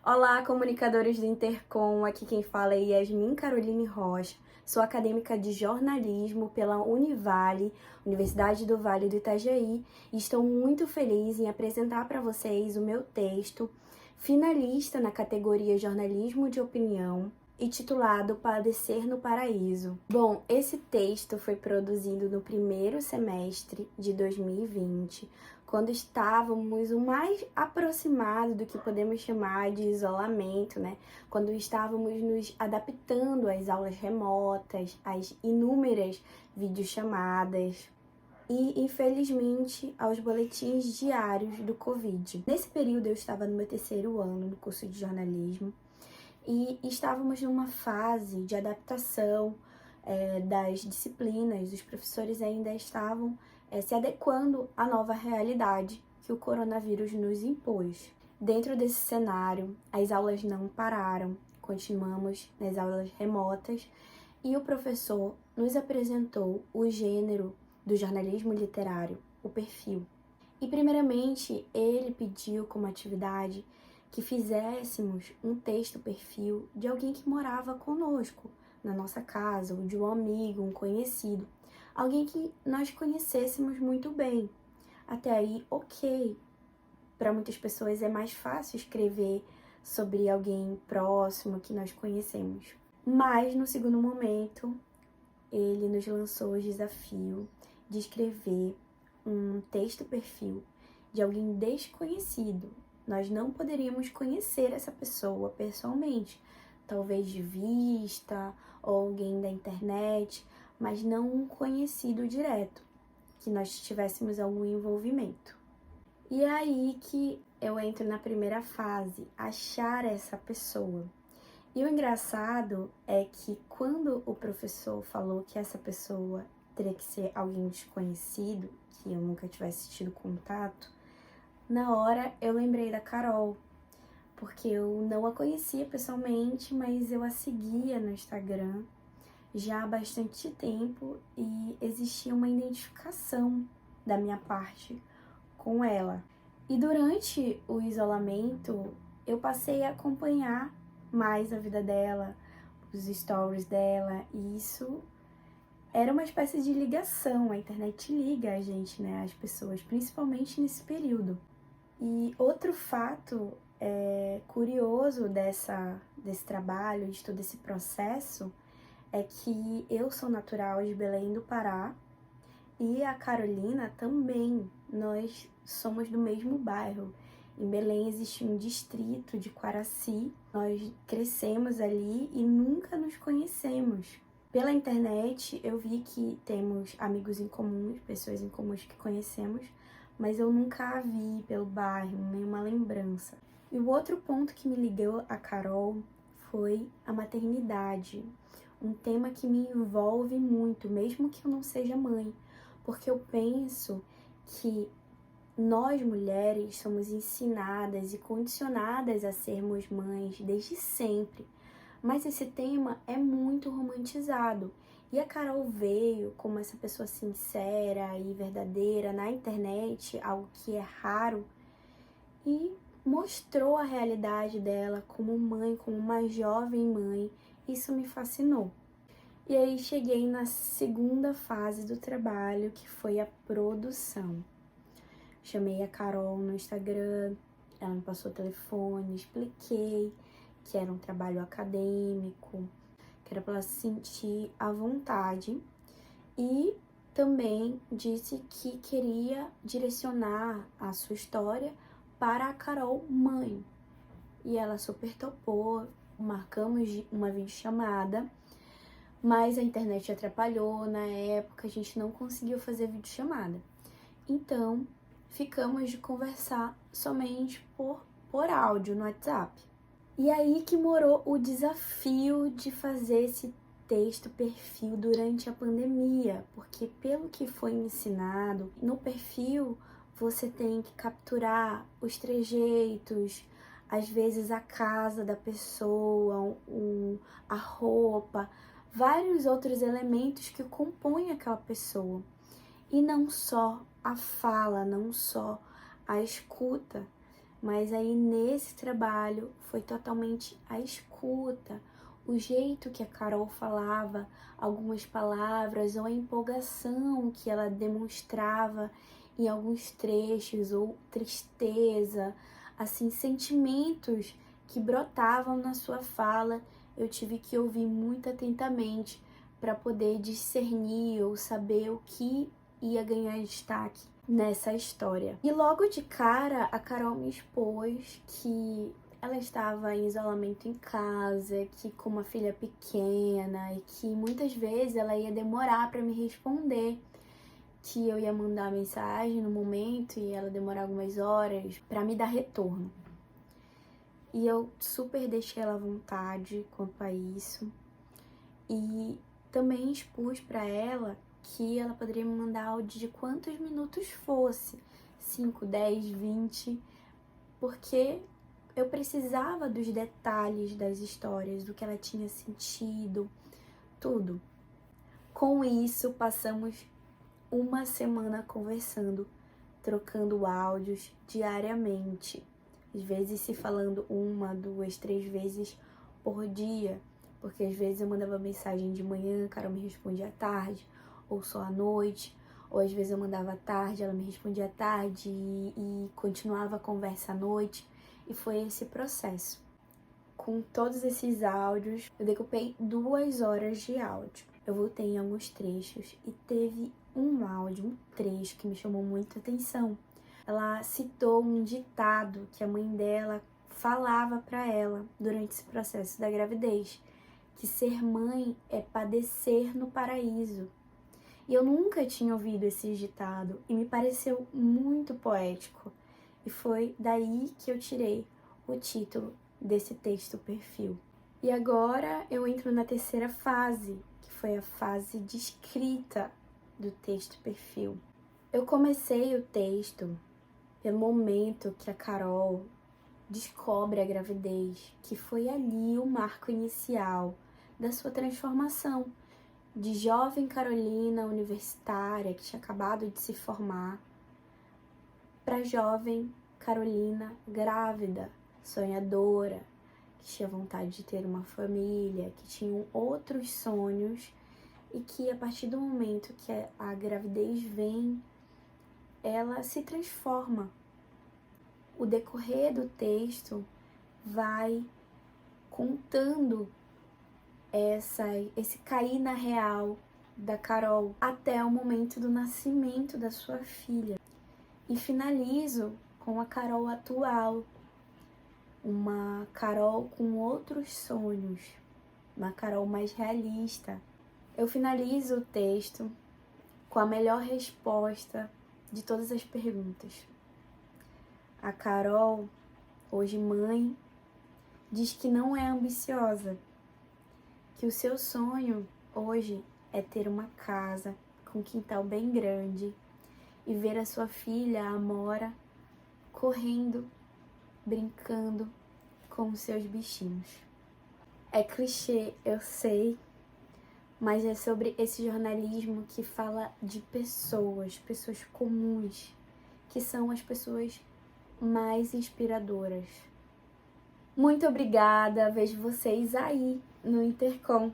Olá, comunicadores do Intercom, aqui quem fala é Yasmin Caroline Rocha, sou acadêmica de jornalismo pela Univale, Universidade do Vale do Itajaí, e estou muito feliz em apresentar para vocês o meu texto, finalista na categoria Jornalismo de Opinião e titulado Padecer no Paraíso. Bom, esse texto foi produzido no primeiro semestre de 2020, quando estávamos o mais aproximado do que podemos chamar de isolamento, né? Quando estávamos nos adaptando às aulas remotas, às inúmeras videochamadas e, infelizmente, aos boletins diários do Covid. Nesse período eu estava no meu terceiro ano no curso de jornalismo e estávamos numa fase de adaptação das disciplinas, os professores ainda estavam se adequando à nova realidade que o coronavírus nos impôs. Dentro desse cenário, as aulas não pararam, continuamos nas aulas remotas e o professor nos apresentou o gênero do jornalismo literário, o perfil. E primeiramente, ele pediu como atividade que fizéssemos um texto perfil de alguém que morava conosco, na nossa casa, ou de um amigo, um conhecido, alguém que nós conhecêssemos muito bem. Até aí, ok. Para muitas pessoas é mais fácil escrever sobre alguém próximo que nós conhecemos. Mas, no segundo momento, ele nos lançou o desafio de escrever um texto perfil de alguém desconhecido. Nós não poderíamos conhecer essa pessoa pessoalmente, talvez de vista ou alguém da internet, mas não um conhecido direto, que nós tivéssemos algum envolvimento. E é aí que eu entro na primeira fase, achar essa pessoa. E o engraçado é que quando o professor falou que essa pessoa teria que ser alguém desconhecido, que eu nunca tivesse tido contato, na hora eu lembrei da Carol, porque eu não a conhecia pessoalmente, mas eu a seguia no Instagram já há bastante tempo e existia uma identificação da minha parte com ela. E durante o isolamento, eu passei a acompanhar mais a vida dela, os stories dela, e isso era uma espécie de ligação. A internet liga a gente, né, as pessoas, principalmente nesse período. E outro fato curioso desse trabalho, de todo esse processo, é que eu sou natural de Belém do Pará e a Carolina também. Nós somos do mesmo bairro. Em Belém existe um distrito de Quaraci. Nós crescemos ali e nunca nos conhecemos. Pela internet eu vi que temos amigos em comuns, pessoas em comuns que conhecemos, mas eu nunca a vi pelo bairro, nenhuma lembrança. E o outro ponto que me ligou a Carol foi a maternidade, um tema que me envolve muito, mesmo que eu não seja mãe, porque eu penso que nós mulheres somos ensinadas e condicionadas a sermos mães desde sempre, mas esse tema é muito romantizado. E a Carol veio como essa pessoa sincera e verdadeira na internet, algo que é raro, e mostrou a realidade dela como mãe, como uma jovem mãe. Isso me fascinou. E aí cheguei na segunda fase do trabalho, que foi a produção. Chamei a Carol no Instagram, ela me passou o telefone, expliquei que era um trabalho acadêmico, que era para ela se sentir à vontade, e também disse que queria direcionar a sua história para a Carol mãe. E ela super topou, marcamos uma videochamada, mas a internet atrapalhou na época, a gente não conseguiu fazer videochamada. Então, ficamos de conversar somente por áudio no WhatsApp. E aí que morou o desafio de fazer esse texto perfil durante a pandemia, porque pelo que foi ensinado, no perfil você tem que capturar os trejeitos, às vezes a casa da pessoa, a roupa, vários outros elementos que compõem aquela pessoa. E não só a fala, não só a escuta, Mas aí nesse trabalho foi totalmente a escuta, o jeito que a Carol falava algumas palavras ou a empolgação que ela demonstrava em alguns trechos, ou tristeza, assim, sentimentos que brotavam na sua fala. Eu tive que ouvir muito atentamente para poder discernir ou saber o que ia ganhar destaque nessa história. E logo de cara, a Carol me expôs que ela estava em isolamento em casa, que com uma filha pequena e que muitas vezes ela ia demorar para me responder, que eu ia mandar mensagem no momento e ela demorar algumas horas para me dar retorno. E eu super deixei ela à vontade quanto a isso. E também expus para ela que ela poderia me mandar áudio de quantos minutos fosse, 5, 10, 20, porque eu precisava dos detalhes das histórias, do que ela tinha sentido, tudo. Com isso, passamos uma semana conversando, trocando áudios diariamente, às vezes se falando 1, 2, 3 vezes por dia, porque às vezes eu mandava mensagem de manhã, a Carol me respondia à tarde, ou só à noite, ou às vezes eu mandava à tarde, ela me respondia à tarde e continuava a conversa à noite, e foi esse processo. Com todos esses áudios, eu decupei 2 horas de áudio. Eu voltei em alguns trechos e teve um áudio, um trecho que me chamou muita atenção. Ela citou um ditado que a mãe dela falava para ela durante esse processo da gravidez, que ser mãe é padecer no paraíso. E eu nunca tinha ouvido esse ditado e me pareceu muito poético. E foi daí que eu tirei o título desse texto perfil. E agora eu entro na terceira fase, que foi a fase de escrita do texto perfil. Eu comecei o texto pelo momento que a Carol descobre a gravidez, que foi ali o marco inicial da sua transformação de jovem Carolina universitária que tinha acabado de se formar para jovem Carolina grávida, sonhadora, que tinha vontade de ter uma família, que tinha outros sonhos e que a partir do momento que a gravidez vem, ela se transforma. O decorrer do texto vai contando esse cair na real da Carol até o momento do nascimento da sua filha. E finalizo com a Carol atual, uma Carol com outros sonhos, uma Carol mais realista. Eu finalizo o texto com a melhor resposta de todas as perguntas. A Carol, hoje mãe, diz que não é ambiciosa, que o seu sonho hoje é ter uma casa com um quintal bem grande e ver a sua filha, a Amora, correndo, brincando com os seus bichinhos. É clichê, eu sei, mas é sobre esse jornalismo que fala de pessoas comuns, que são as pessoas mais inspiradoras. Muito obrigada, vejo vocês aí no Intercom.